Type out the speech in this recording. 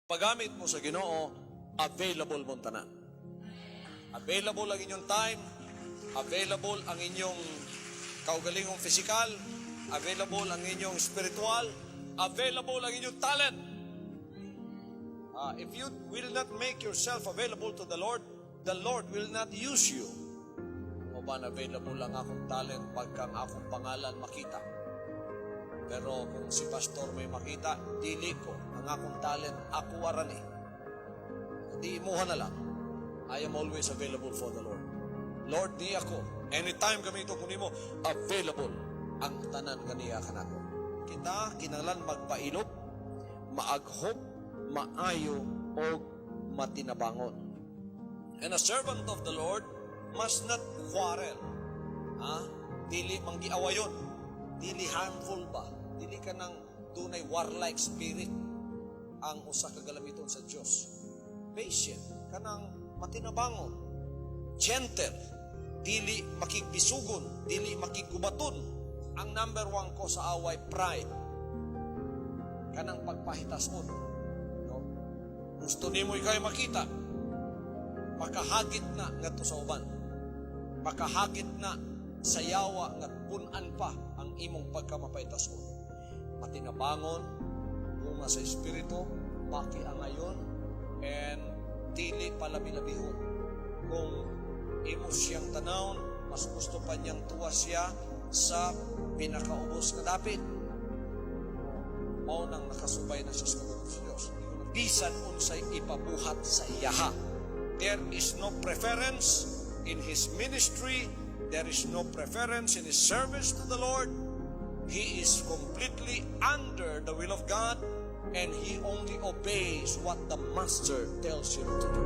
Paggamit mo sa Ginoo, available mo tanan. Available ang inyong time, available ang inyong kaugalingong physical, available ang inyong spiritual, available ang inyong talent. If you will not make yourself available to the Lord will not use you. O ba, available lang akong talent pagkang akong pangalan makita. Pero kung si pastor may makita, dili ko ang akong talent, ako warani. Di imuha na lang. I am always available for the Lord. Lord, di ako. Anytime kami ito kunin mo, available ang tanan ganiya kanako. Kita kinahanglan magpailog, maaghop, maayo, o matinabangon. And a servant of the Lord must not quarrel. Dili manggiawayon. Dili harmful ba? Dili ka ng dunay warlike spirit ang usa ka galamiton sa Dios. Patient, kanang matinabangon. Gentle, dili makigbisugon, dili makigubaton. Ang number 1 ko sa away, pride. Kanang pagpahitason. No? Gusto nimo ikay makita. Makahagit na ngadto sa uban. Makahagit na sa yawa nga punan pa ang imong pagkamapaytason. Matinabangon, bunga sa espiritu, makiangayon, and dili palabi-labihon. Kung imo siyang tanawon, mas gusto pa niyang tuwa siya sa pinakaubos na dapit. Mao nang nakasubay na siya sa Diyos. Bisan unsay ipabuhat sa iyaha. There is no preference in his ministry. There is no preference in his service to the Lord. He is completely under the will of God, and he only obeys what the Master tells him to do.